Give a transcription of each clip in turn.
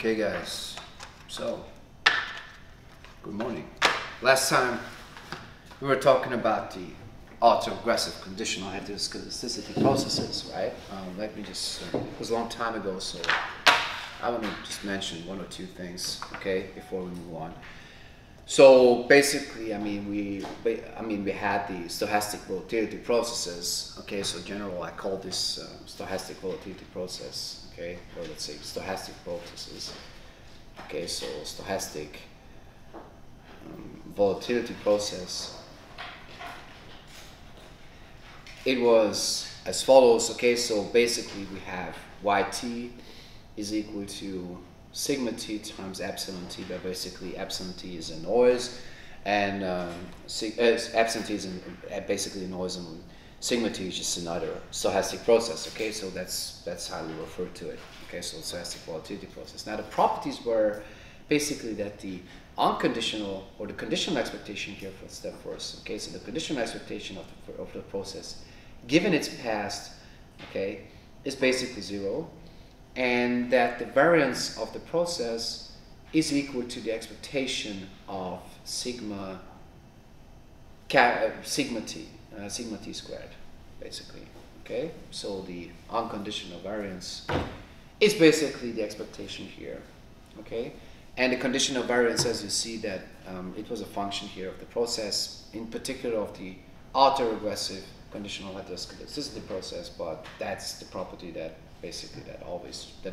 Okay guys, so good morning. Last time we were talking about the autoregressive conditional heteroskedasticity processes, right? Let me just, it was a long time ago, so I want to just mention one or two things, okay, before we move on. So basically, we had the stochastic volatility processes, okay, so in general I call this stochastic volatility process, okay, or let's say stochastic processes, okay, so stochastic volatility process. It was as follows, okay, so basically we have yt is equal to sigma t times epsilon t, but basically epsilon t is a noise, and epsilon t is basically a noise, and sigma t is just another stochastic process, okay, so that's how we refer to it, okay, so stochastic volatility process. Now the properties were basically that the unconditional, or the conditional expectation here for step first, okay, so the conditional expectation of the process, given its past, okay, is basically 0, and that the variance of the process is equal to the expectation of sigma t squared, basically, okay? So the unconditional variance is basically the expectation here, okay? And the conditional variance, as you see, that it was a function here of the process, in particular of the autoregressive conditional heteroskedasticity process, but that's the property that basically that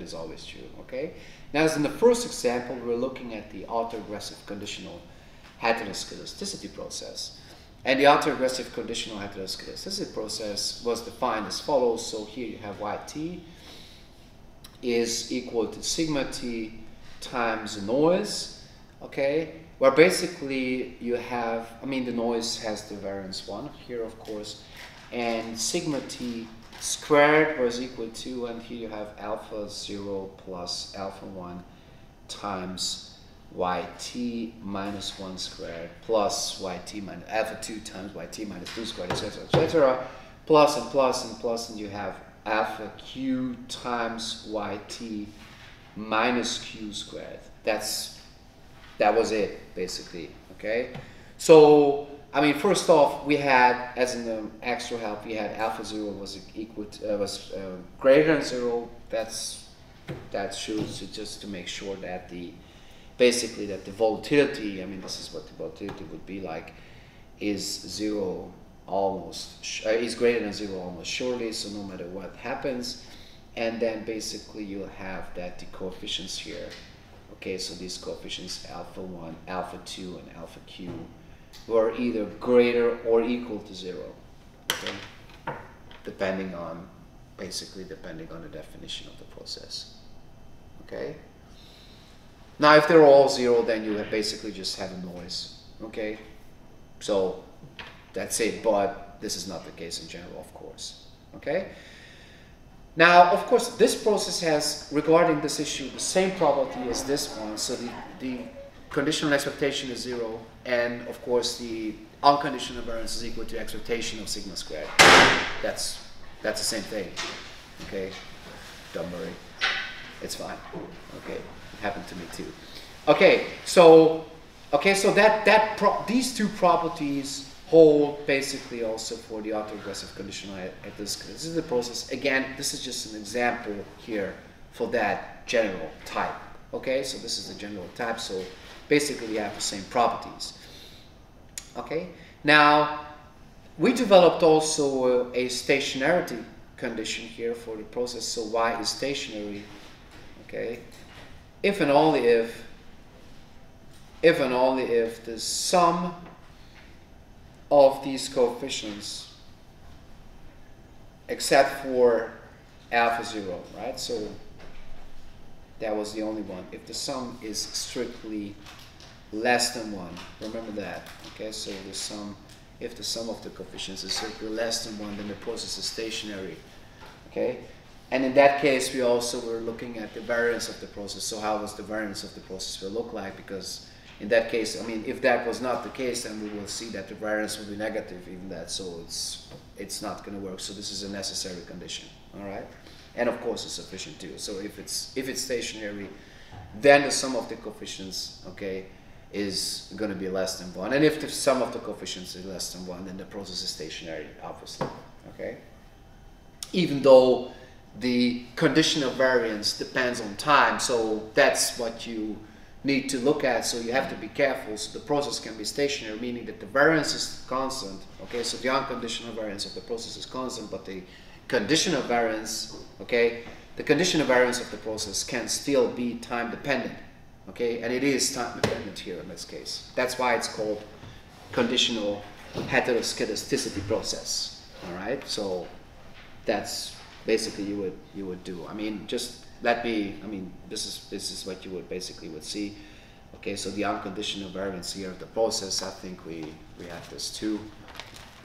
is always true, okay? Now, as in the first example, we're looking at the autoregressive conditional heteroskedasticity process. And the autoregressive conditional heteroskedasticity process was defined as follows. So here you have yt is equal to sigma t times the noise, okay? Where basically you have, the noise has the variance 1 here, of course, and sigma t squared was equal to, and here you have alpha 0 plus alpha 1 times yt minus 1 squared plus yt minus alpha 2 times yt minus 2 squared, etc., plus and plus and plus, and you have alpha q times yt minus q squared. That was it, basically, okay? So first off, we had, as in the extra help, we had alpha 0 was equal to, greater than 0. That shows just to make sure that basically that the volatility, this is what the volatility would be like, is 0 almost, is greater than 0 almost surely, so no matter what happens. And then basically you'll have that the coefficients here, okay, so these coefficients alpha 1, alpha 2, and alpha q were either greater or equal to 0, okay, depending on the definition of the process, okay. Now if they're all 0, then you basically just have a noise, okay, so that's it, but this is not the case in general, of course, okay. Now, of course, this process has, regarding this issue, the same property as this one, so the conditional expectation is 0, and of course the unconditional variance is equal to expectation of sigma squared. That's the same thing, okay? Don't worry, it's fine. Okay, it happened to me too. Okay, so these two properties hold basically also for the autoregressive conditional heteroskedasticity. This is the process. Again, this is just an example here for that general type. Okay, so this is the general type. So basically, we have the same properties. Okay. Now, we developed also a stationarity condition here for the process. So y is stationary. Okay. If and only if the sum of these coefficients, except for alpha 0, right? So that was the only one. If the sum is strictly less than 1, remember that, okay? So if the sum of the coefficients is strictly less than 1, then the process is stationary, okay? And in that case, we also were looking at the variance of the process. So how was the variance of the process will look like? Because in that case, if that was not the case, then we will see that the variance will be negative, even that, so it's not going to work. So this is a necessary condition, all right? And of course, it's sufficient too. So if it's stationary, then the sum of the coefficients, okay, is going to be less than 1. And if the sum of the coefficients is less than 1, then the process is stationary, obviously, okay? Even though the condition of variance depends on time, so that's what you need to look at, so you have to be careful. So the process can be stationary, meaning that the variance is constant, okay? So the unconditional variance of the process is constant, but the condition of variance, okay, the condition of variance of the process can still be time dependent, okay, and it is time dependent here in this case. That's why it's called conditional heteroskedasticity process. All right, so that's basically you would do. I mean, just let me. I mean, this is what you would basically would see. Okay, so the unconditional variance here of the process. I think we have this too.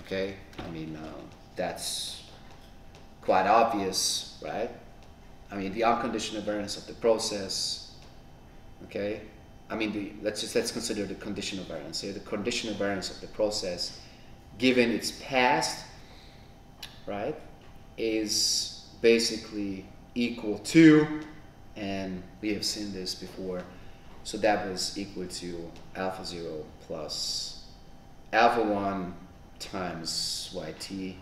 Okay, I mean that's quite obvious, right? I mean, the unconditional variance of the process, okay? I mean, let's consider the conditional variance here. The conditional variance of the process, given its past, right, is basically equal to, and we have seen this before, so that was equal to alpha 0 plus alpha 1 times yt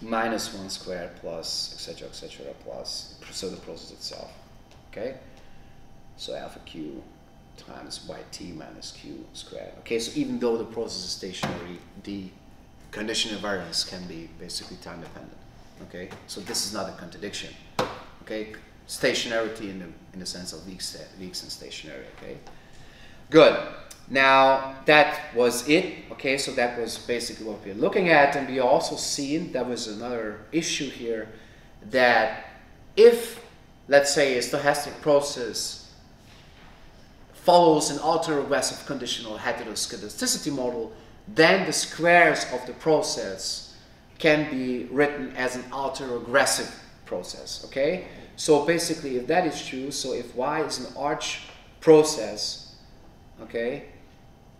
minus 1 squared plus etc plus, so the process itself, okay? So alpha q times yt minus q squared. Okay, so even though the process is stationary, the conditional variance can be basically time dependent. Okay, so this is not a contradiction. Okay, stationarity in the sense of weaks and stationary. Okay, good. Now that was it. Okay, so that was basically what we're looking at, and we also seen there was another issue here, that if, let's say, a stochastic process follows an autoregressive conditional heteroskedasticity model, then the squares of the process can be written as an autoregressive process. Okay, so basically, if that is true, so if y is an arch process, okay,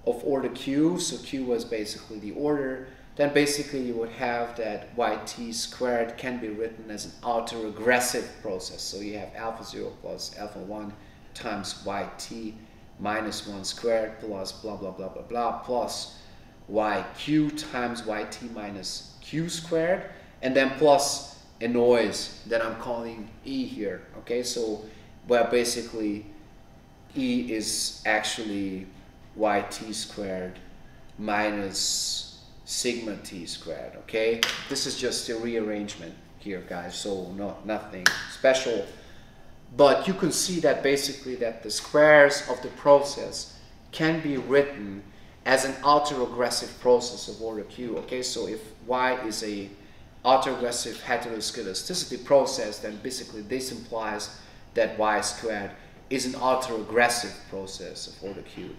of order q, so q was basically the order, then basically you would have that yt squared can be written as an autoregressive process. So you have alpha 0 plus alpha 1 times yt minus 1 squared plus blah blah blah blah blah plus yq times yt minus q squared, and then plus a noise that I'm calling e here. Okay, so where basically e is actually yt squared minus sigma t squared. Okay, this is just a rearrangement here, guys, so nothing special, but you can see that basically that the squares of the process can be written as an autoregressive process of order q. Okay, so if y is a autoregressive heteroskedasticity process, then basically this implies that y squared is an autoregressive process of order q.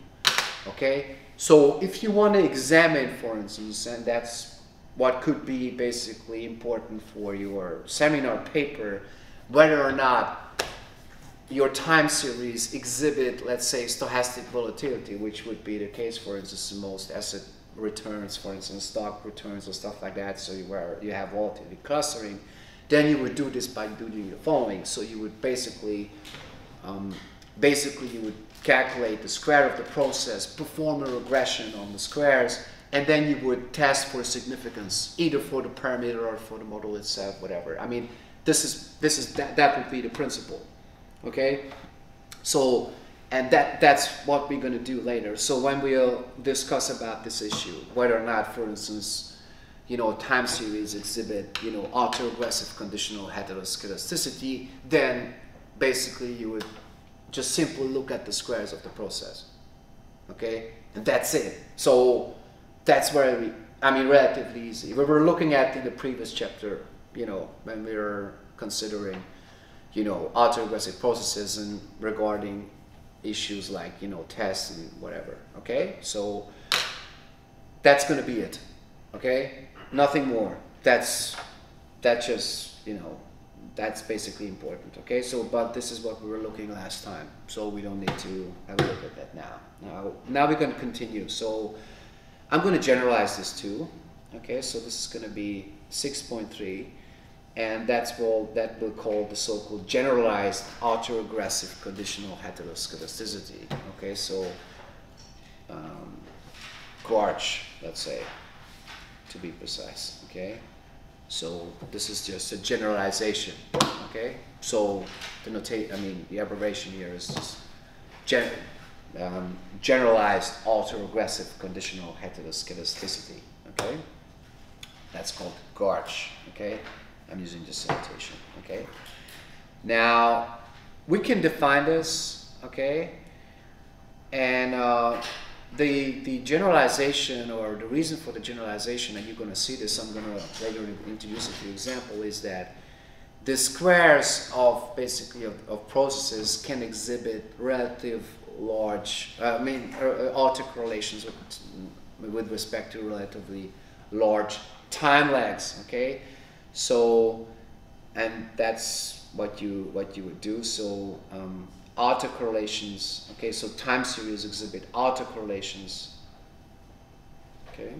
Okay, so if you want to examine, for instance, and that's what could be basically important for your seminar paper, whether or not your time series exhibit, let's say, stochastic volatility, which would be the case, for instance, in most asset returns, for instance, stock returns or stuff like that, so where you have volatility clustering, then you would do this by doing the following. So you would basically you would calculate the square of the process, perform a regression on the squares, and then you would test for significance, either for the parameter or for the model itself, whatever. I mean, that would be the principle. Okay, so, and that's what we're going to do later. So when we'll discuss about this issue, whether or not, for instance, you know, time series exhibit, you know, autoregressive conditional heteroskedasticity, then basically you would just simply look at the squares of the process. Okay, and that's it. So that's where relatively easy. We were looking at in the previous chapter, you know, when we were considering, you know, autoregressive processes and regarding issues like, you know, tests and whatever. Okay, so that's going to be it. Okay, nothing more. That's just, you know, that's basically important. Okay, so but this is what we were looking last time, so we don't need to have a look at that now. Now we're going to continue. So I'm going to generalize this too. Okay, so this is going to be 6.3. and that will call the so-called generalized autoregressive conditional heteroskedasticity. Okay, so GARCH, let's say, to be precise. Okay, so this is just a generalization. Okay, so the abbreviation here is just generalized autoregressive conditional heteroskedasticity. Okay, that's called GARCH. Okay, I'm using this citation. Okay, now we can define this. Okay, and the generalization, or the reason for the generalization, and you're going to see this, I'm going to later introduce it to example, is that the squares of processes can exhibit relative large, autocorrelations with respect to relatively large time lags. Okay, so, and that's what you would do. So autocorrelations. Okay, so time series exhibit autocorrelations. Okay,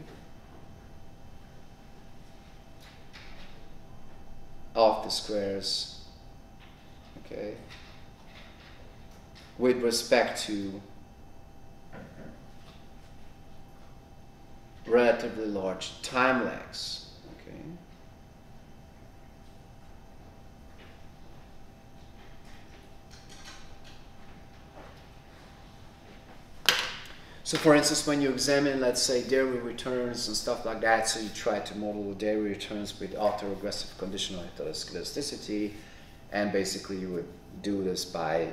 of the squares. Okay, with respect to relatively large time lags. Okay. So for instance, when you examine, let's say, dairy returns and stuff like that, so you try to model the dairy returns with autoregressive conditional heteroskedasticity, and basically you would do this by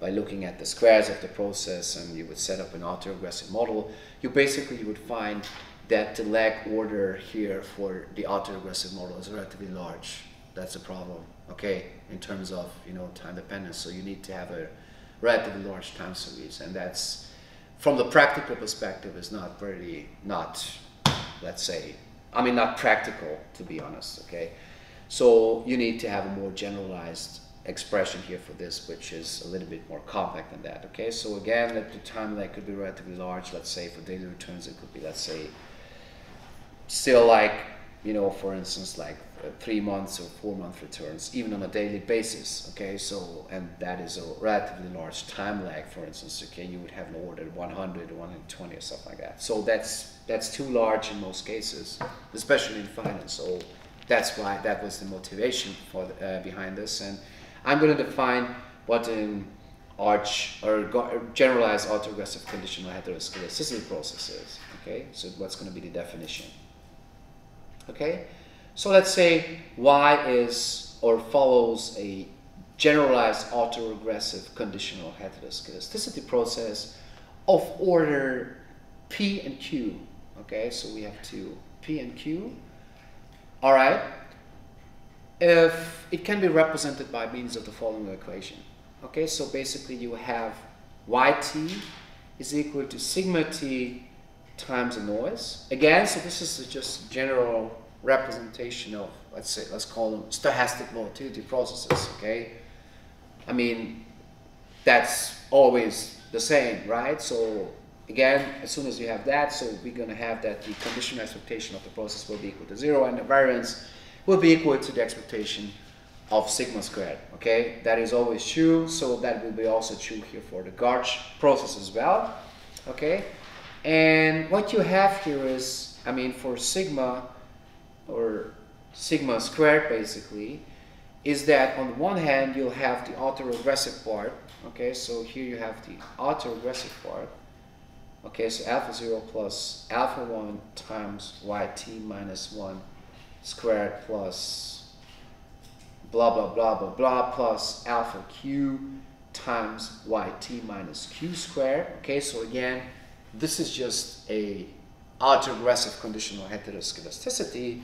looking at the squares of the process, and you would set up an autoregressive model. You would find that the lag order here for the autoregressive model is relatively large. That's a problem, okay, in terms of, time dependence. So you need to have a relatively large time series, and that's, from the practical perspective, is not practical, to be honest. Okay, so you need to have a more generalized expression here for this, which is a little bit more compact than that. Okay, so again, the time lag could be relatively large. Let's say for daily returns, it could be, let's say, still like, for instance, like 3 months or 4 month returns, even on a daily basis. Okay, so, and that is a relatively large time lag, for instance. Okay, you would have an order 100 or 120 or something like that. So that's too large in most cases, especially in finance. So that's why that was the motivation for behind this. And I'm going to define what an ARCH, or generalized autoregressive conditional heteroskedasticity process is. Okay, so what's going to be the definition? Okay, so let's say Y is or follows a generalized autoregressive conditional heteroskedasticity process of order P and Q. Okay, so we have two, P and Q. All right, if it can be represented by means of the following equation. Okay, so basically you have YT is equal to sigma T times the noise. Again, so this is just general representation of, let's call them stochastic volatility processes. Okay, I mean, that's always the same, right? So again, as soon as you have that, so we're going to have that the conditional expectation of the process will be equal to 0, and the variance will be equal to the expectation of sigma squared. Okay, that is always true, so that will be also true here for the GARCH process as well. Okay, and what you have here is, for sigma, or sigma squared basically, is that on the one hand you'll have the autoregressive part. Okay, so here you have the autoregressive part. Okay, so alpha 0 plus alpha 1 times yt minus 1 squared plus blah blah blah blah blah plus alpha q times yt minus q squared. Okay, so again, this is just a autoregressive conditional heteroskedasticity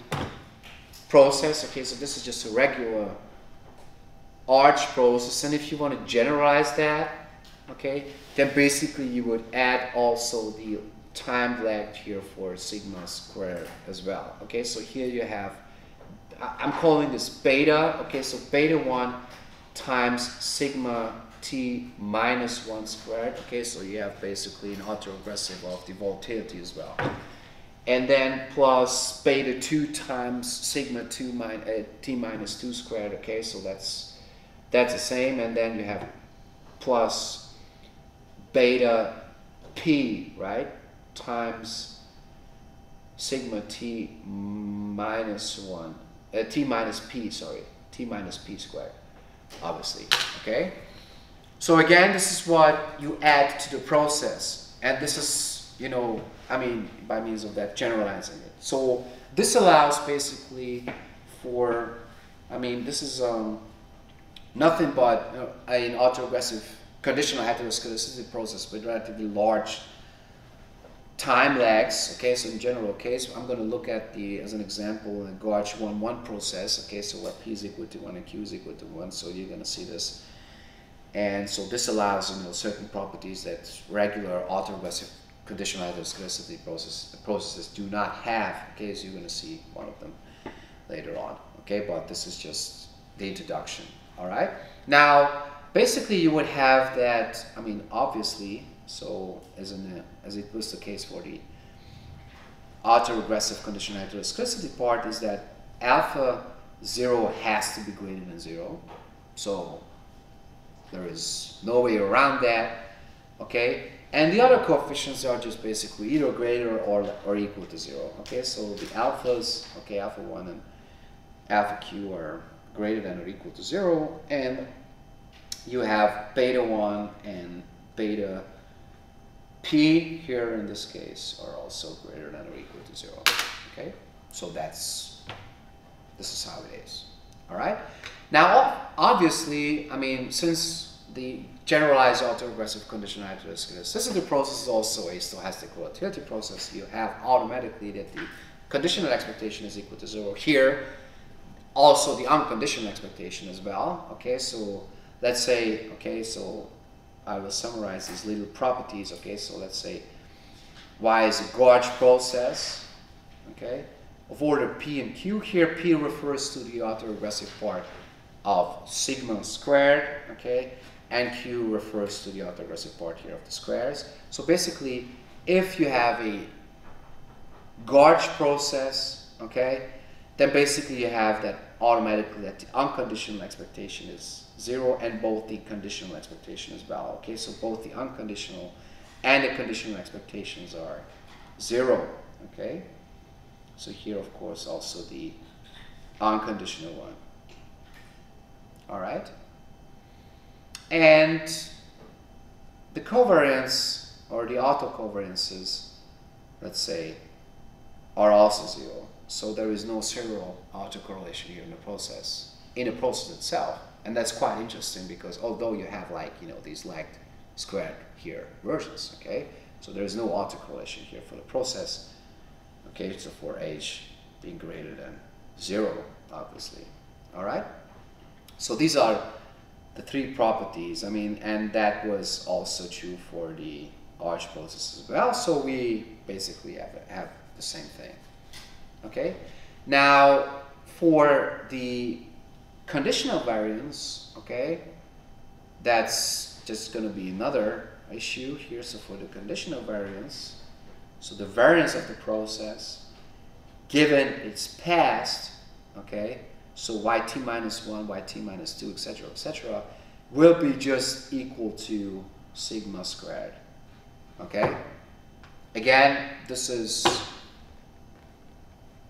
process. Okay, so this is just a regular ARCH process, and if you want to generalize that, okay, then basically you would add also the time lag here for sigma squared as well. Okay, so here you have, I'm calling this beta. Okay, so beta 1 times sigma t minus 1 squared. Okay, so you have basically an autoregressive of the volatility as well. and then plus beta 2 times sigma 2 t minus 2 squared, okay, so that's the same, and then you have plus beta p, right, times sigma t minus 1, t minus p, sorry, t minus p squared, obviously, okay? So again, this is what you add to the process, and this is, you know, I mean, by means of that, generalizing it. So this allows basically for, I mean, this is nothing but an autoregressive conditional heteroskedasticity process with relatively large time lags, okay, so in general case, I'm going to look at the, as an example, a GARCH 1-1 process, okay, so where p is equal to 1 and q is equal to 1, so you're going to see this. And so this allows, you know, certain properties that regular autoregressive conditional heteroskedasticity processes do not have, okay, so you're going to see one of them later on, okay, but this is just the introduction, all right? Now, basically you would have that, I mean, obviously, so as it was the case for the autoregressive conditional heteroskedasticity part, is that alpha 0 has to be greater than 0, so there is no way around that, okay? And the other coefficients are just basically either greater or equal to 0, okay? So the alphas, okay, alpha 1 and alpha q are greater than or equal to 0, and you have beta 1 and beta p here in this case are also greater than or equal to 0, okay? So this is how it is, all right? Now, obviously, I mean, since the generalized autoregressive conditional heteroskedasticity process is also a stochastic volatility process, you have automatically that the conditional expectation is equal to 0 here, also the unconditional expectation as well, okay? So let's say, okay, so I will summarize these little properties, okay? So let's say y is a GARCH process, okay, of order p and q. Here p refers to the autoregressive part of sigma squared, okay, and q refers to the autoregressive part here of the squares. So basically, if you have a GARCH process, okay, then basically you have that automatically that the unconditional expectation is 0 and both the conditional expectation as well, okay? So both the unconditional and the conditional expectations are 0, okay? So here, of course, also the unconditional one. All right? And the covariance, or the autocovariances, let's say, are also 0. So there is no serial autocorrelation here in the process itself. And that's quite interesting because although you have, like, you know, these lagged squared here versions, okay? So there is no autocorrelation here for the process, okay? So for h being greater than 0, obviously, all right? So these are the three properties, I mean, and that was also true for the GARCH process as well. So we basically have the same thing, okay? Now, for the conditional variance, okay, that's just going to be another issue here. So for the conditional variance, so the variance of the process, given its past, okay, so yt minus 1, yt minus 2, etc., will be just equal to sigma squared, okay? Again, this is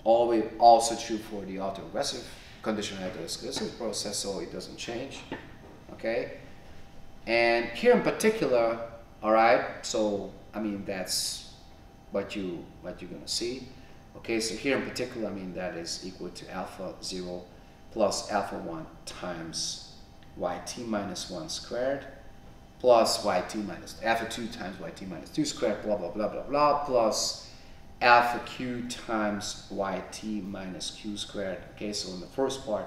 also true for the autoregressive conditional heteroskedasticity process, so it doesn't change, okay? And here in particular, all right, so I mean that's what you're gonna see, okay? So here in particular, I mean that is equal to alpha 0 plus alpha 1 times yt minus 1 squared plus yt minus alpha 2 times yt minus 2 squared, blah blah blah blah blah, plus alpha q times yt minus q squared, okay? So in the first part,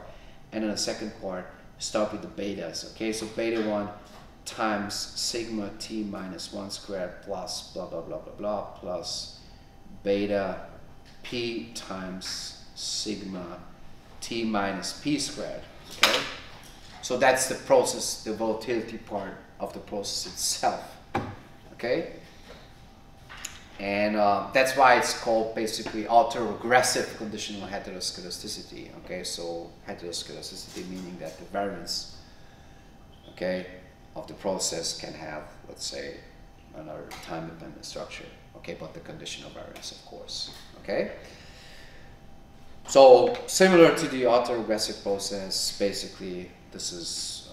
and in the second part, start with the betas, okay? So beta 1 times sigma t minus 1 squared plus blah blah blah blah blah plus beta p times sigma t minus p squared, okay? So that's the process, the volatility part of the process itself, okay? And that's why it's called basically autoregressive conditional heteroskedasticity. Okay, so heteroskedasticity meaning that the variance, okay, of the process can have, let's say, another time-dependent structure. Okay, but the conditional variance, of course. Okay. So similar to the autoregressive process, basically this is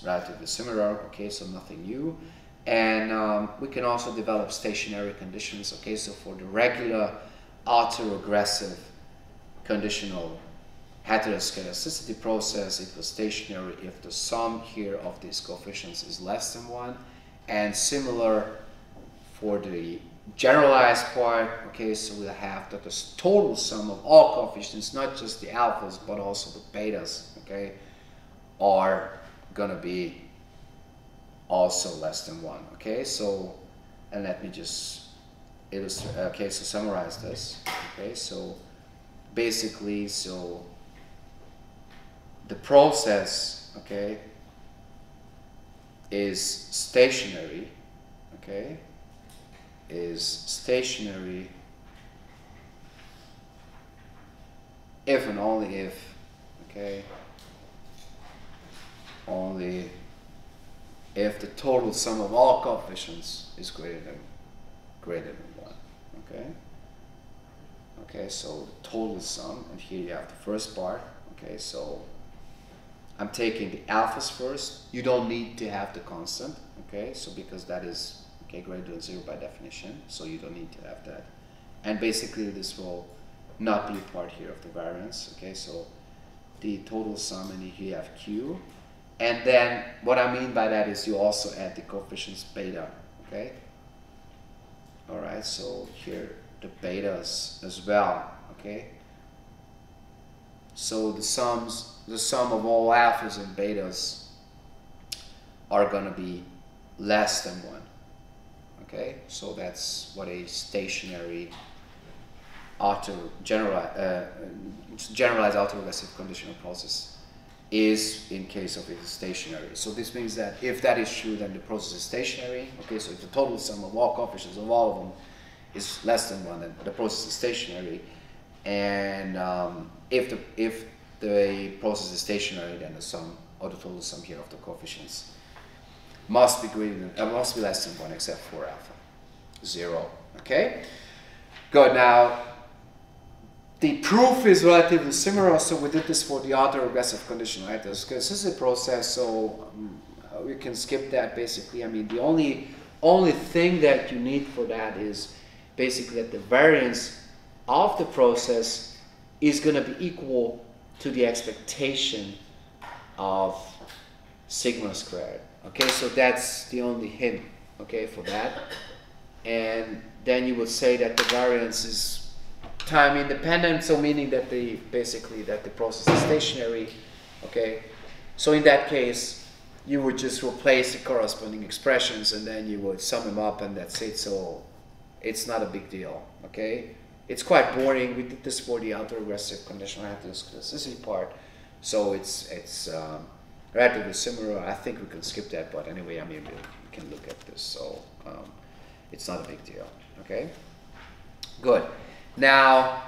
relatively similar. Okay, so nothing new. And we can also develop stationary conditions. Okay, so for the regular autoregressive conditional heteroskedasticity process, it was stationary if the sum here of these coefficients is less than 1. And similar for the generalized part, okay, so we'll have that the total sum of all coefficients, not just the alphas, but also the betas, okay, are gonna be also less than 1, okay? So, and let me just illustrate, okay, so summarize this, okay? So, basically, so the process, okay, is stationary, okay, is stationary if and only if, okay, only if the total sum of all coefficients is greater than 1, okay? Okay, so the total sum, and here you have the first part, okay, so I'm taking the alphas first. You don't need to have the constant, okay, so because that is, okay, greater than 0 by definition, so you don't need to have that. And basically this will not be a part here of the variance, okay, so the total sum, and here you have Q. And then what I mean by that is you also add the coefficients beta, okay? All right, so here the betas as well, okay? So the sum of all alphas and betas are gonna be less than 1, okay? So that's what a stationary generalized autoregressive conditional process is in case of it is stationary. So this means that if that is true, then the process is stationary. Okay, so if the total sum of all coefficients of all of them is less than 1, then the process is stationary. And if the process is stationary, then the sum or the total sum here of the coefficients must be must be less than 1, except for alpha 0. Okay, good. Now the proof is relatively similar, so we did this for the autoregressive conditional heteroskedasticity process, so we can skip that basically. I mean, the only thing that you need for that is basically that the variance of the process is going to be equal to the expectation of sigma squared. Okay, so that's the only hint, okay, for that. And then you would say that the variance is time independent, so meaning that basically that the process is stationary, okay? So in that case, you would just replace the corresponding expressions and then you would sum them up and that's it. So it's not a big deal, okay? It's quite boring. We did this for the autoregressive conditional heteroskedasticity part, so it's relatively similar. I think we can skip that, but anyway, I mean, we can look at this, so it's not a big deal, okay? Good. Now,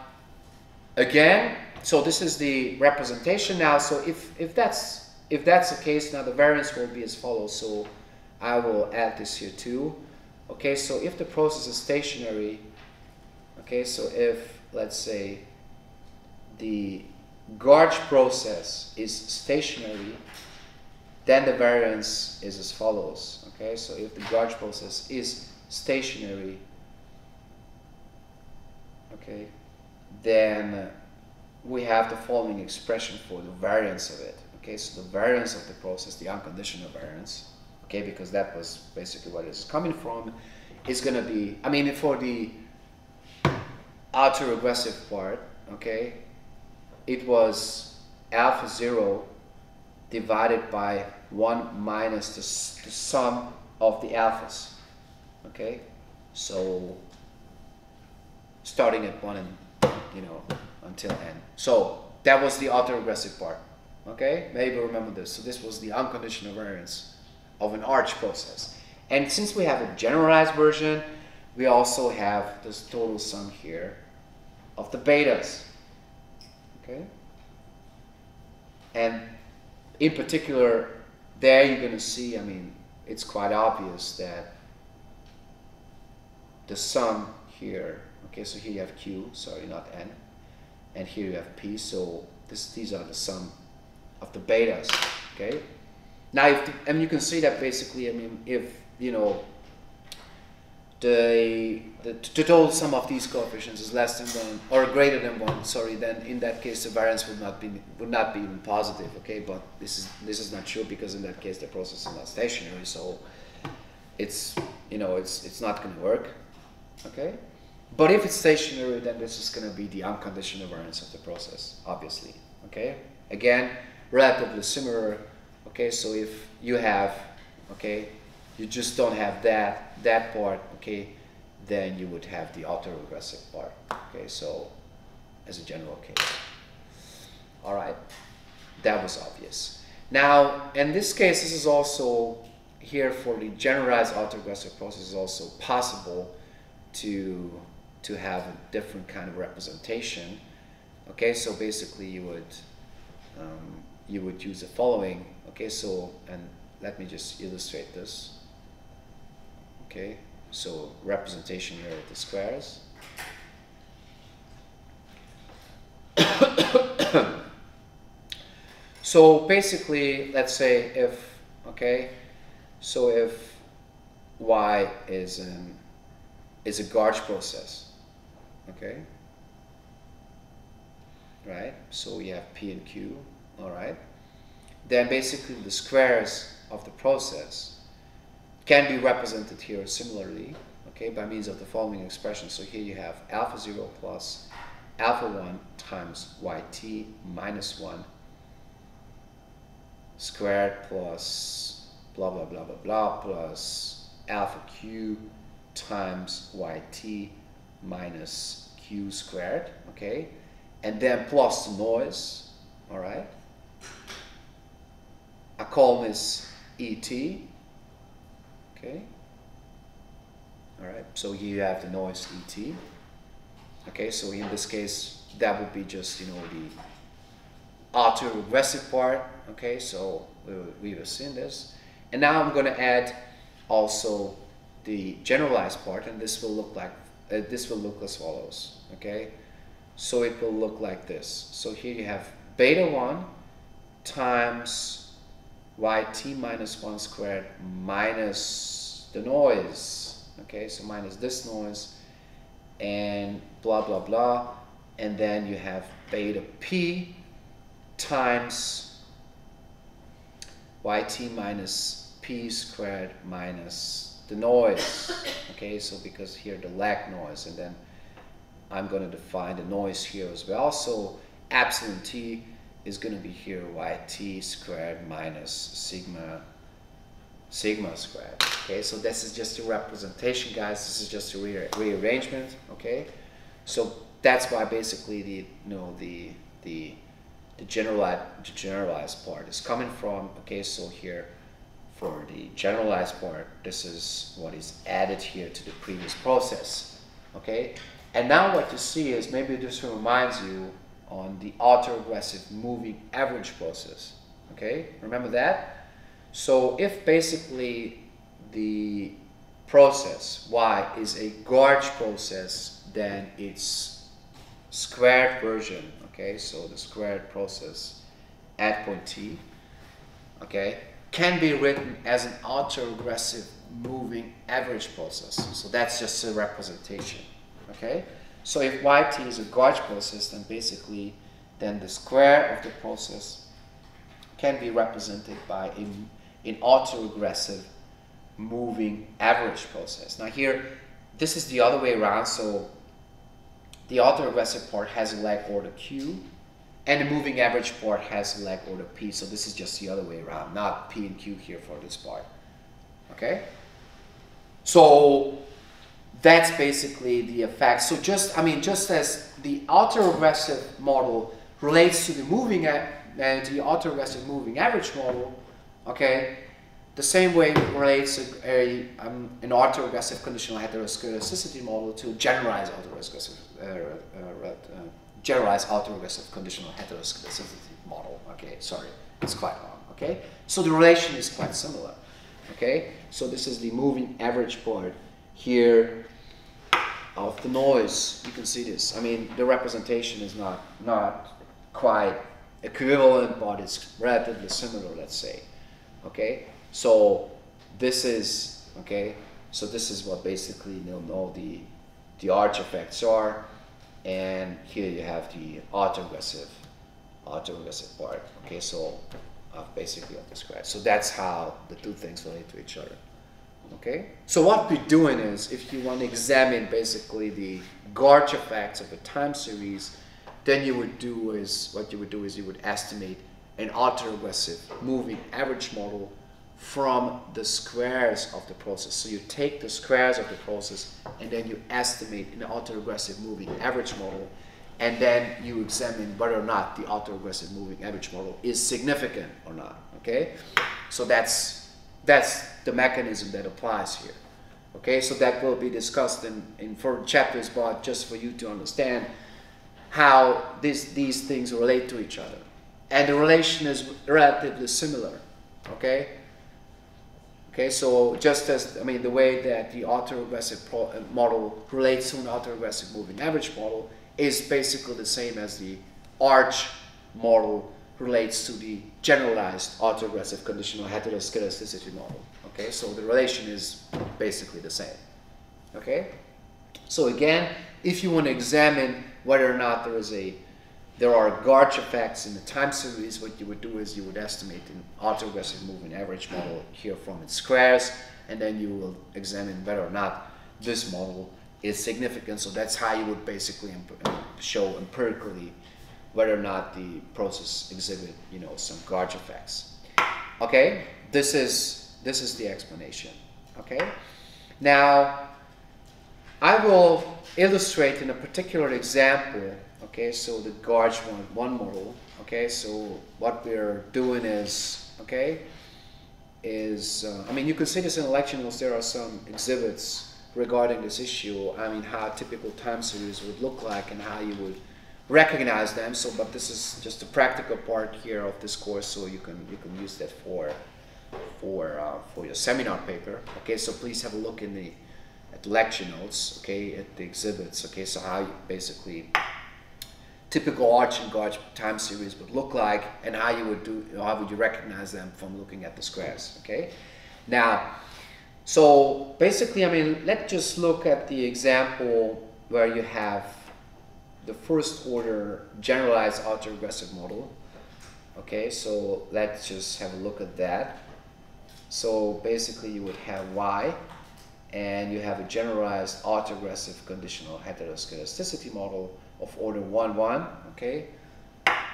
again, so this is the representation now. So if that's the case, now the variance will be as follows. So I will add this here too. Okay, so if the process is stationary, okay, so if, let's say, the GARCH process is stationary, then the variance is as follows. Okay, so if the GARCH process is stationary, okay, then we have the following expression for the variance of it. Okay, so the variance of the process, the unconditional variance, okay, because that was basically what it's coming from, is going to be, I mean, for the autoregressive part, okay, it was alpha 0 divided by 1 minus the sum of the alphas, okay, so starting at 1 and, you know, until n. So that was the autoregressive part, okay? Maybe remember this. So this was the unconditional variance of an arch process. And since we have a generalized version, we also have this total sum here of the betas. Okay? And in particular, there you're going to see, I mean, it's quite obvious that the sum here, okay, so here you have Q, sorry, not N, and here you have P, so these are the sum of the betas, okay? Now, I mean, you can see that basically, I mean, if, you know, the total sum of these coefficients is less than 1 or greater than 1, sorry, then in that case the variance would not be even positive, okay? But this is not true, because in that case the process is not stationary, so it's, you know, it's not going to work, okay? But if it's stationary, then this is going to be the unconditional variance of the process, obviously, okay? Again, relatively similar, okay? So if you have, okay, you just don't have that part, okay, then you would have the autoregressive part, okay, so as a general case. All right, that was obvious. Now, in this case, this is also here for the generalized autoregressive process is also possible to have a different kind of representation, okay, so basically you would use the following, okay, so, and let me just illustrate this. Okay, so representation here of the squares. So basically, let's say if, okay, so if y is a GARCH process, okay, right? So we have P and Q, all right. Then basically the squares of the process can be represented here similarly, okay, by means of the following expression. So here you have alpha 0 plus alpha 1 times yt minus 1 squared plus blah blah blah blah blah plus alpha q times yt minus q squared, okay, and then plus the noise, all right. I call this et. Okay. All right. So here you have the noise et. Okay. So in this case, that would be just, you know, the autoregressive part. Okay. So we have seen this, and now I'm going to add also the generalized part, and this will look like this will look as follows. Okay. So it will look like this. So here you have beta 1 times yt minus 1 squared minus the noise, okay, so minus this noise, and blah blah blah, and then you have beta p times yt minus p squared minus the noise, okay, so because here the lag noise, and then I'm going to define the noise here as well, so epsilon t is going to be here yt squared minus sigma squared. Okay, so this is just a representation, guys. This is just a rearrangement. Okay, so that's why basically the generalized part is coming from. Okay, so here for the generalized part, this is what is added here to the previous process. Okay, and now what you see is, maybe this reminds you on the autoregressive moving average process. Okay, remember that? So if basically the process y is a GARCH process, then its squared version, okay, so the squared process at point t, okay, can be written as an autoregressive moving average process. So that's just a representation, okay? So if yt is a GARCH process, then basically then the square of the process can be represented by an autoregressive moving average process. Now here, this is the other way around, so the autoregressive part has a lag order q, and the moving average part has a lag order p, so this is just the other way around, not p and q here for this part. Okay? So that's basically the effect. So just as the autoregressive model relates to the autoregressive moving average model, okay, the same way it relates an autoregressive conditional heteroskedasticity model to generalized autoregressive conditional heteroskedasticity model. Okay, sorry, it's quite long. Okay, so the relation is quite similar. Okay, so this is the moving average part here of the noise. You can see this. I mean, the representation is not quite equivalent, but it's relatively similar, let's say. Okay, so this is what basically all the arch effects are, and here you have the autoregressive part. Okay, so basically I've described. So that's how the two things relate to each other. Okay, so what we're doing is, if you want to examine basically the GARCH effects of a time series, then you would estimate an autoregressive moving average model from the squares of the process. So you take the squares of the process and then you estimate an autoregressive moving average model, and then you examine whether or not the autoregressive moving average model is significant or not. Okay, so that's the mechanism that applies here. Okay, so that will be discussed in further chapters, but just for you to understand how these things relate to each other. And the relation is relatively similar. Okay? Okay, so just as, I mean, the way that the autoregressive model relates to an autoregressive moving average model is basically the same as the ARCH model relates to the generalized autoregressive conditional heteroskedasticity model. Okay, so the relation is basically the same. Okay, so again, if you want to examine whether or not there are GARCH effects in the time series, what you would do is you would estimate an autoregressive moving average model here from its squares, and then you will examine whether or not this model is significant. So that's how you would basically show empirically whether or not the process exhibit, some GARCH effects. Okay, this is the explanation. Okay, now I will illustrate in a particular example. Okay, so the GARCH 1 model. Okay, so what we're doing is, I mean, you can see this in the lecture notes. There are some exhibits regarding this issue. I mean, how a typical time series would look like and how you would recognize them. So, but this is just the practical part here of this course, so you can use that for your seminar paper. Okay, so please have a look at the lecture notes. Okay, at the exhibits. Okay, so how you basically typical ARCH and GARCH time series would look like, and how would you recognize them from looking at the squares. Okay, now, so basically, I mean, let's just look at the example where you have the first order generalized autoregressive model. Okay, so let's just have a look at that. So basically you would have Y, and you have a generalized autoregressive conditional heteroskedasticity model of order 1, 1. Okay,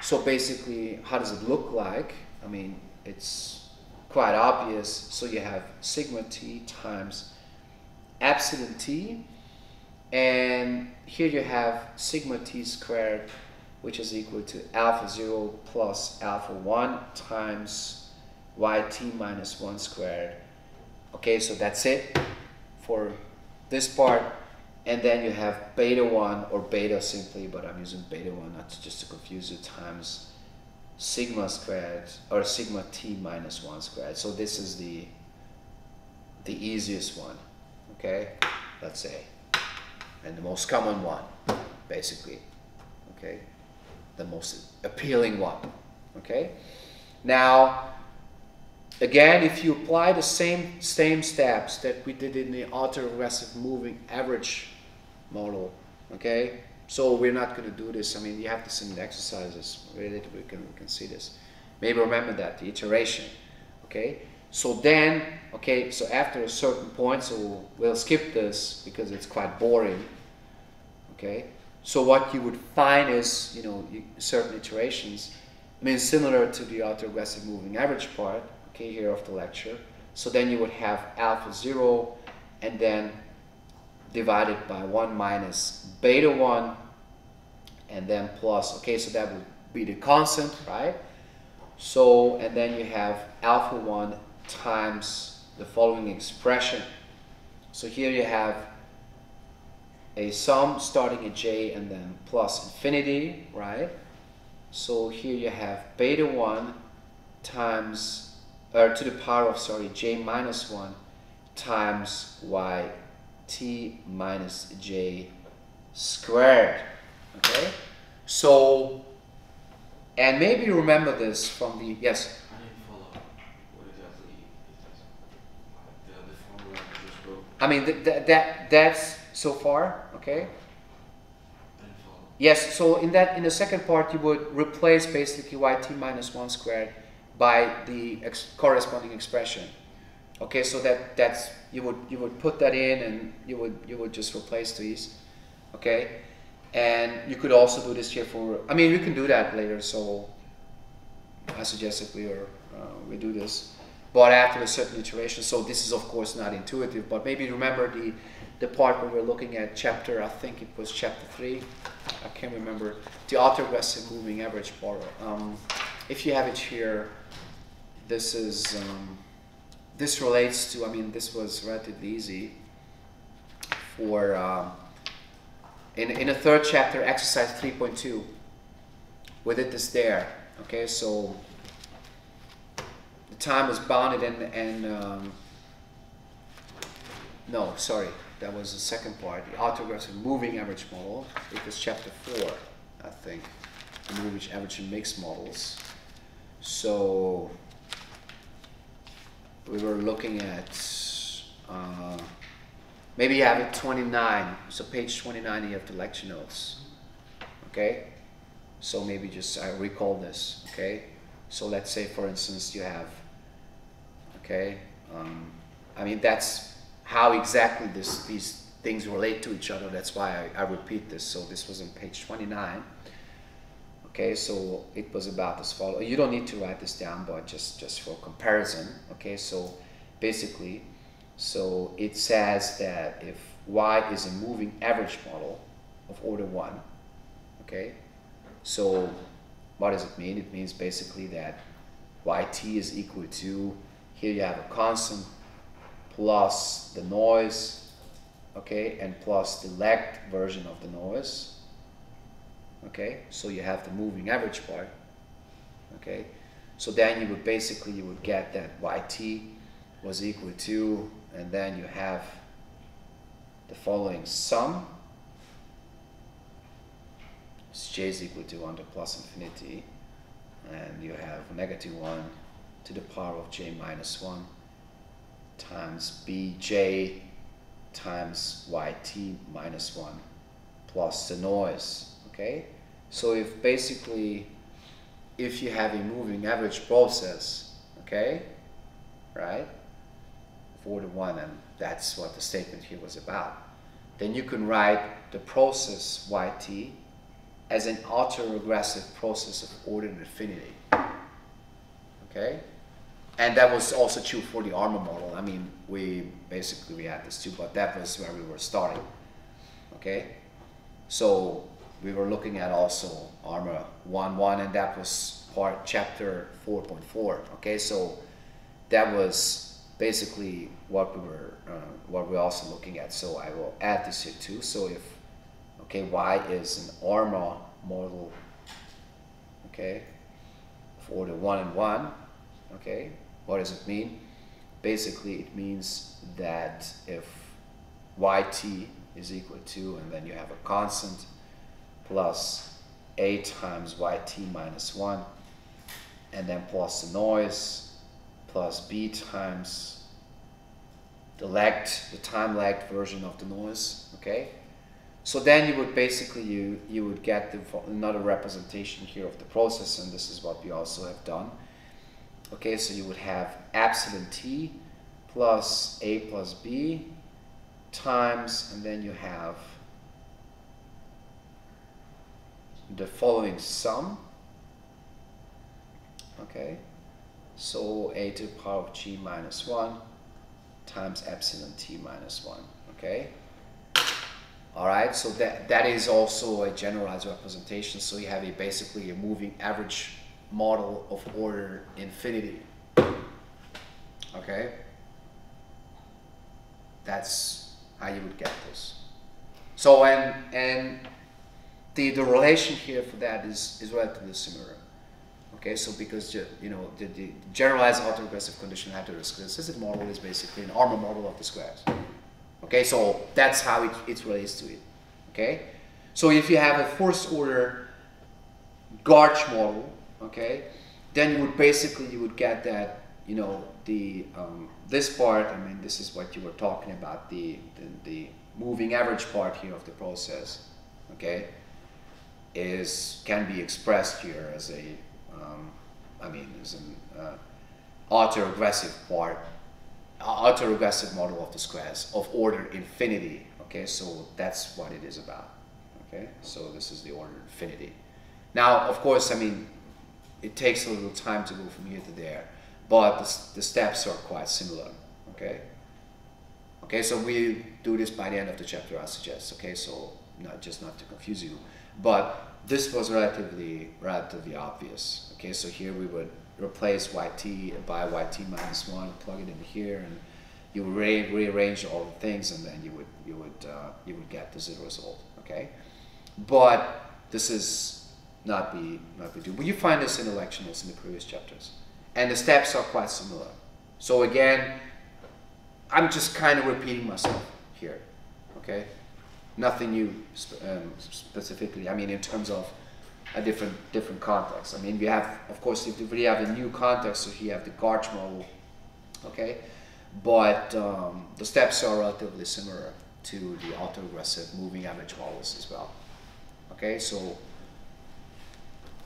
so basically, how does it look like? I mean, it's quite obvious. So you have sigma t times epsilon t, and here you have sigma t squared, which is equal to alpha 0 plus alpha 1 times yt minus 1 squared. Okay, so that's it for this part. And then you have beta 1, or beta simply, but I'm using beta 1 not just to confuse you, times sigma squared, or sigma t minus 1 squared. So this is the easiest one, okay, let's say, and the most common one, basically, okay, the most appealing one. Okay, now again, if you apply the same steps that we did in the autoregressive moving average model, okay, so we're not going to do this. I mean, you have to send exercises related. We can see this. Maybe remember that the iteration. Okay, so then, okay, so after a certain point, so we'll skip this because it's quite boring. Okay, so what you would find is, certain iterations. I mean, similar to the autoregressive moving average part. Okay, here of the lecture. So then you would have alpha 0, and then divided by 1 minus beta 1, and then plus, okay, so that would be the constant, right? So, and then you have alpha 1 times the following expression. So here you have a sum starting at j and then plus infinity, right? So here you have beta 1 times, to the power of, sorry, j minus 1 times yt minus j squared, okay? So, and maybe you remember this from the, yes? I didn't follow. What exactly is this? The formula you just wrote. I mean, that's so far, okay? I didn't follow. Yes, so in the second part you would replace basically yt minus 1 squared by the corresponding expression. Okay, so that's you would put that in and you would just replace these. Okay? And you could also do this here for, I mean, we can do that later, so I suggest that we do this, but after a certain iteration. So this is of course not intuitive, but maybe remember the part where we're looking at chapter, I think it was chapter 3, I can't remember, the autoregressive moving average model. If you have it here, this is, this relates to, I mean, this was relatively easy for, in the third chapter, exercise 3.2, we did this there, okay, so the time was bounded and no, sorry, that was the second part, the autoregressive moving average model. It was chapter 4, I think, the moving average and mixed models. So we were looking at, maybe you have it 29, so page 29 you have the lecture notes, okay? So maybe just I recall this, okay? So let's say for instance you have, okay, I mean that's how exactly these things relate to each other, that's why I repeat this. So this was on page 29, okay, so it was about this follow. You don't need to write this down, but just for comparison, okay, so basically, so it says that if y is a moving average model of order 1, okay, so what does it mean? It means basically that yt is equal to, here you have a constant plus the noise, okay, and plus the lagged version of the noise, okay, so you have the moving average part, okay, so then you would basically, you would get that yt was equal to, and then you have the following sum, j is equal to under plus infinity, and you have negative 1 to the power of j minus 1 times bj times yt minus 1 plus the noise, okay? So if basically, if you have a moving average process, okay, right, for the 1, and that's what the statement here was about, then you can write the process yt as an autoregressive process of ordered infinity, okay? And that was also true for the armor model. I mean, we had this too, but that was where we were starting, okay? So we were looking at also armor 1.1, and that was part chapter 4.4, okay? So that was basically what we're also looking at. So I will add this here too. So if, okay, y is an armor model, okay, for the 1 and 1, okay, what does it mean? Basically it means that if yt is equal to, and then you have a constant plus a times yt minus 1, and then plus the noise, plus b times the time lagged version of the noise, okay? So then you would basically, you would get another representation here of the process, and this is what we also have done. Okay, so you would have epsilon t plus a plus b times, and then you have the following sum, okay, so a to the power of g minus 1 times epsilon t minus 1, okay. Alright, so that is also a generalized representation, so you have basically a moving average model of order infinity. Okay, that's how you would get this. So and the relation here for that is relatively similar. Okay, so because you know the generalized autoregressive conditional heteroskedasticity model is basically an armor model of the squares. Okay, so that's how it relates to it. Okay, so if you have a first order GARCH model, okay, then you would get that, you know, the this part. I mean, this is what you were talking about, the moving average part here of the process. Okay, can be expressed here as a as an autoregressive model of the squares of order infinity. Okay, so that's what it is about. Okay, so this is the order infinity. Now, of course, I mean, it takes a little time to go from here to there, but the steps are quite similar. Okay. Okay, so we do this by the end of the chapter, I suggest. Okay, so not to confuse you, but this was relatively obvious. Okay, so here we would replace yt by yt minus 1, plug it in here, and you would rearrange all the things, and then you would get the zero result. Okay, but this is not be due. But you find this in the lecture notes in the previous chapters, and the steps are quite similar. So again, I'm just kind of repeating myself here. Okay. Nothing new specifically. I mean, in terms of a different context. I mean, we have, of course, if we have a new context, so here you have the GARCH model, okay, but the steps are relatively similar to the autoregressive moving average models as well. Okay, so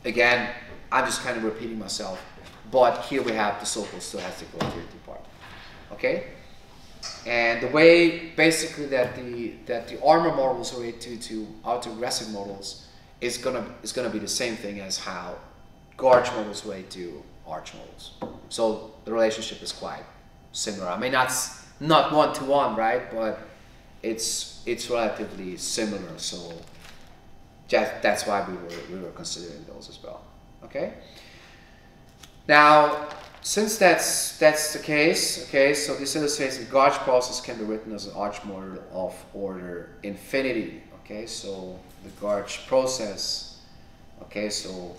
again, I'm just kind of repeating myself, but here we have the so-called stochastic volatility part. Okay. And the way basically that the armor models relate to autoregressive models is gonna be the same thing as how GARCH models relate to ARCH models. So the relationship is quite similar. I mean, that's not one-to-one, right? But it's relatively similar. So that's why we were considering those as well. Okay. Now, since that's the case, okay, so this illustrates the GARCH process can be written as an arch model of order infinity. Okay, so the GARCH process, okay, so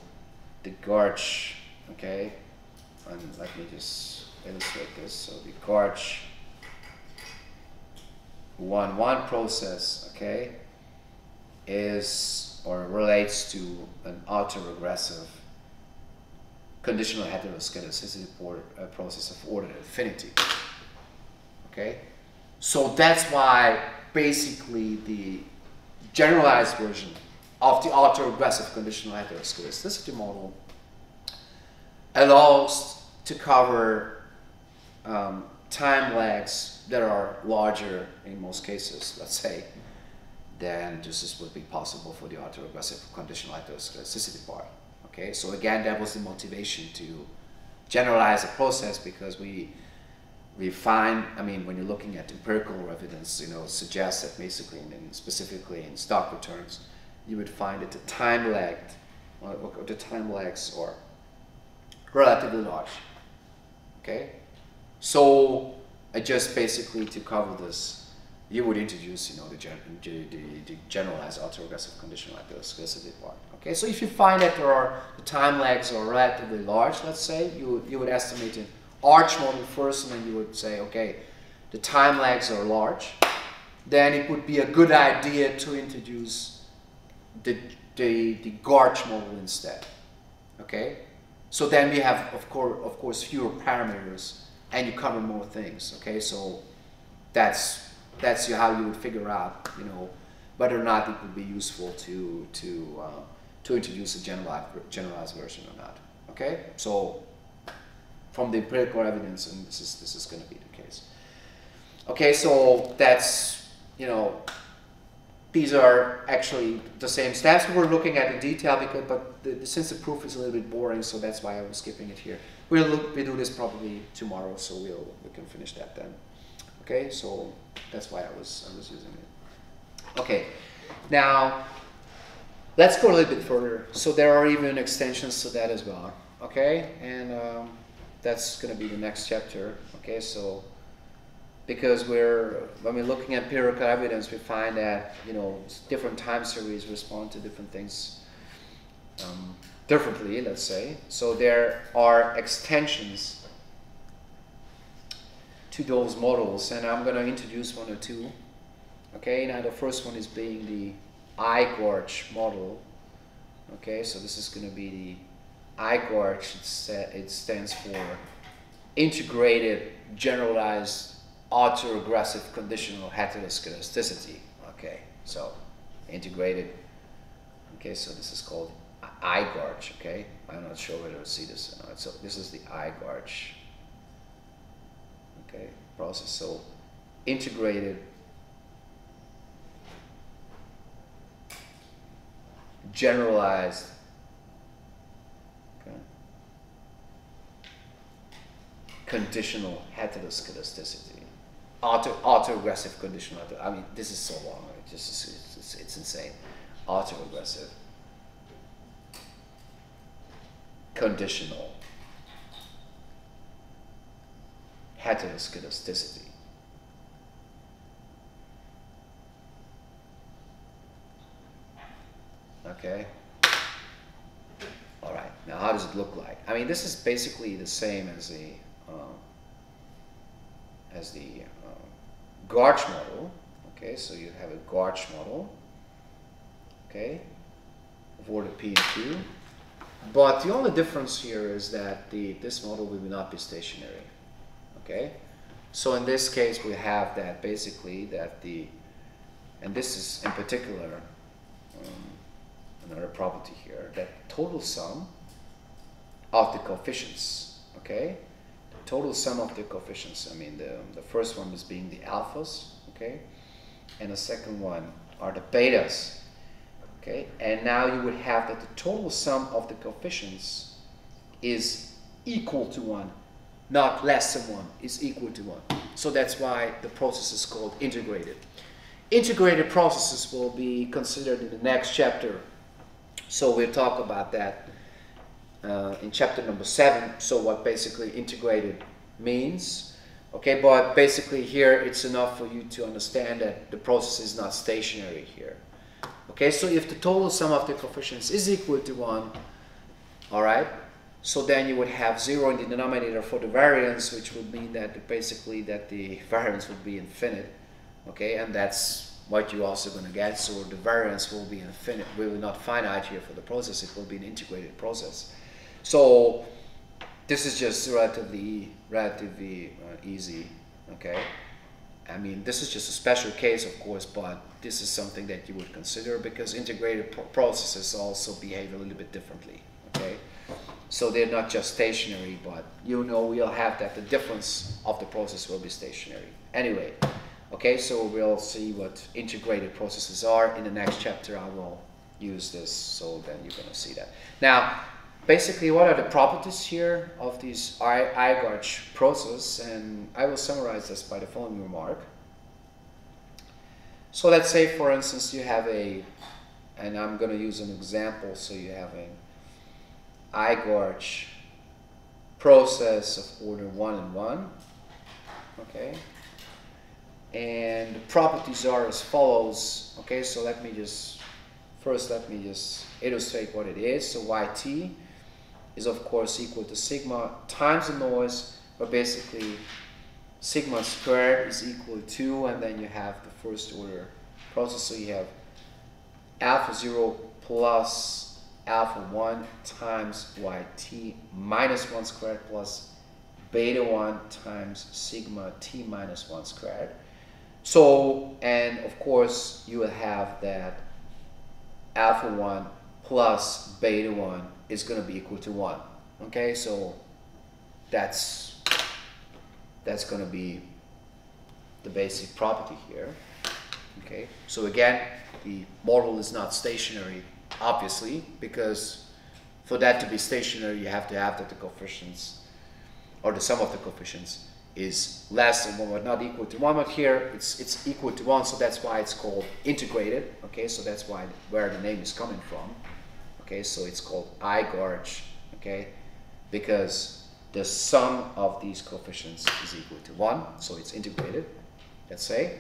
the GARCH, okay, and let me just illustrate this. So the GARCH 1-1 process, okay, is or relates to an autoregressive conditional heteroskedasticity process of order infinity. Okay, so that's why basically the generalized version of the autoregressive conditional heteroskedasticity model allows to cover time lags that are larger in most cases, let's say, than just would be possible for the autoregressive conditional heteroskedasticity part. Okay, so again, that was the motivation to generalize the process, because we find, I mean, when you're looking at empirical evidence, you know, suggests that basically, and specifically in stock returns, you would find that the time lags are relatively large. Okay, so just basically to cover this, you would introduce, you know, the generalized autoregressive conditional heteroskedasticity part. Okay, so if you find that the time lags are relatively large, let's say, you would estimate an arch model first, and then you would say, okay, the time lags are large, then it would be a good idea to introduce the GARCH model instead. Okay, so then we have of course fewer parameters, and you cover more things. Okay, so that's how you would figure out, you know, whether or not it would be useful to introduce a generalized version or not. Okay, so from the empirical evidence, and this is going to be the case. Okay, so that's, you know, these are actually the same steps we were looking at in detail, since the proof is a little bit boring, so that's why I was skipping it here. We do this probably tomorrow, so we can finish that then. Okay, so that's why I was using it. Okay, now let's go a little bit further. So there are even extensions to that as well. Okay, and that's going to be the next chapter. Okay, so because when we're looking at empirical evidence, we find that, you know, different time series respond to different things differently, let's say. So there are extensions to those models, and I'm going to introduce one or two. Okay, now the first one is being the IGARCH model. Okay, so this is going to be the IGARCH. It stands for Integrated Generalized Autoregressive Conditional Heteroskedasticity. Okay, so integrated. Okay, so this is called IGARCH. Okay, I'm not sure whether you see this or not. So this is the IGARCH. Okay, process. So integrated generalized, okay, conditional heteroskedasticity. Autoregressive conditional. I mean, this is so long. It's insane. Autoregressive conditional heteroskedasticity. Okay. All right. Now, how does it look like? I mean, this is basically the same as the GARCH model. Okay, so you have a GARCH model. Okay, for the P and Q. But the only difference here is that this model will not be stationary. Okay, so in this case we have that basically that and this is in particular another property here, that total sum of the coefficients, okay, the total sum of the coefficients, I mean the first one is being the alphas, okay, and the second one are the betas, okay, and now you would have that the total sum of the coefficients is equal to 1, not less than 1, is equal to 1. So that's why the process is called integrated. Integrated processes will be considered in the next chapter. So we'll talk about that in chapter number 7. So what basically integrated means. Okay, but basically here it's enough for you to understand that the process is not stationary here. Okay, so if the total sum of the coefficients is equal to 1, all right, so then you would have 0 in the denominator for the variance, which would mean that basically that the variance would be infinite. Okay, and that's what you're also going to get. So the variance will be infinite, will not finite here for the process. It will be an integrated process. So this is just relatively easy. Okay, I mean, this is just a special case, of course, but this is something that you would consider because integrated processes also behave a little bit differently. Okay, so they're not just stationary, but you know we'll have that the difference of the process will be stationary. Anyway. Okay, so we'll see what integrated processes are. In the next chapter, I will use this, so then you're going to see that. Now, basically, what are the properties here of this IGARCH process? And I will summarize this by the following remark. So let's say, for instance, you have and I'm going to use an example, so you have an IGARCH process of order 1 and 1. Okay. And the properties are as follows. Okay, so let me just illustrate what it is. So yt is of course equal to sigma times the noise, but basically sigma squared is equal to 2, and then you have the first order process. So you have alpha 0 plus alpha 1 times yt minus 1 squared plus beta 1 times sigma t minus 1 squared. So, and of course, you will have that alpha 1 plus beta 1 is going to be equal to 1. Okay, so that's going to be the basic property here. Okay, so again, the model is not stationary, obviously, because for that to be stationary, you have to have that the coefficients, or the sum of the coefficients, is less than 1 but not equal to 1, but here it's equal to 1, so that's why it's called integrated. Okay, so that's where the name is coming from. Okay, so it's called IGARCH. Okay, because the sum of these coefficients is equal to 1, so it's integrated, let's say.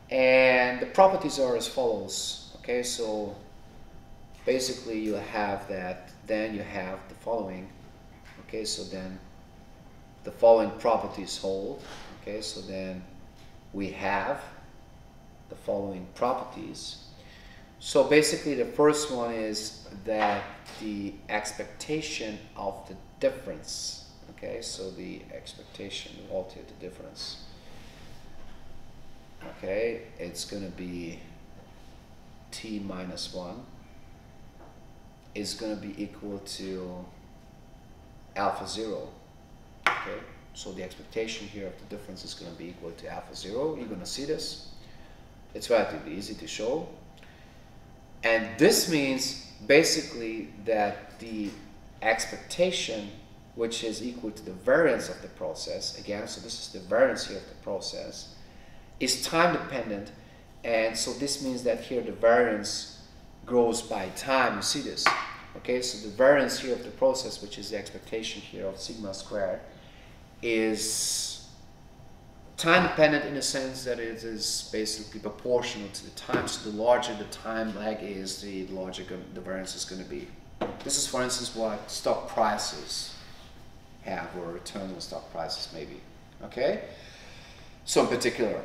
And the properties are as follows, okay, so basically you have that, then you have the following, okay, so then the following properties hold, okay, so then we have the following properties. So basically the first one is that the expectation of the difference, okay, so the expectation, we'll take the difference, okay, it's going to be t minus 1 is going to be equal to alpha 0, okay, so the expectation here of the difference is going to be equal to alpha 0. You're going to see this. It's relatively easy to show. And this means basically that the expectation, which is equal to the variance of the process, again, so this is the variance here of the process, is time dependent. And so this means that here the variance grows by time. You see this? Okay, so the variance here of the process, which is the expectation here of sigma squared, is time dependent in the sense that it is basically proportional to the time. So the larger the time lag is, the larger the variance is going to be. This is, for instance, what stock prices have, or return on stock prices maybe. Okay? So in particular,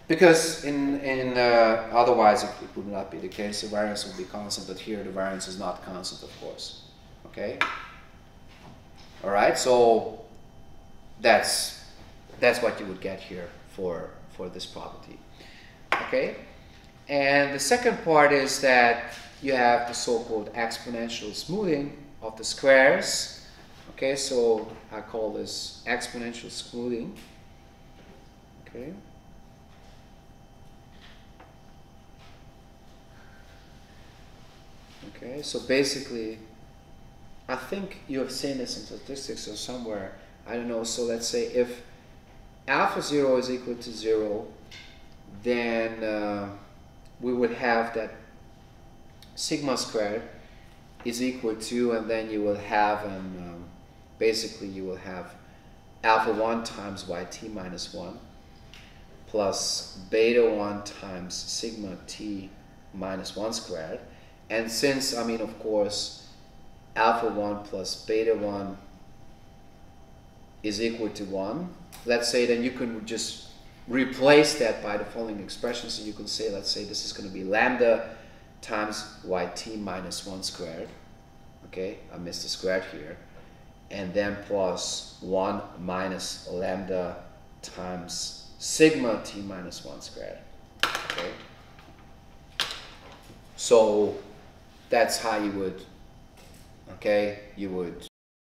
because otherwise it would not be the case. The variance would be constant, but here the variance is not constant, of course. Okay? All right, so that's what you would get here for this property. Okay, and the second part is that you have the so-called exponential smoothing of the squares. Okay, so I call this exponential smoothing. Okay. Okay, so basically, I think you have seen this in statistics or somewhere. I don't know, so let's say if alpha 0 is equal to 0, then we would have that sigma squared is equal to, and then you will have, basically you will have alpha 1 times yt minus 1 plus beta 1 times sigma t minus 1 squared. And since, I mean, of course, alpha 1 plus beta 1 is equal to 1, let's say, then you can just replace that by the following expression. So you can say, let's say this is going to be lambda times yt minus 1 squared. Okay, I missed the squared here. And then plus 1 minus lambda times sigma t minus 1 squared. Okay, so that's how you would, okay, you would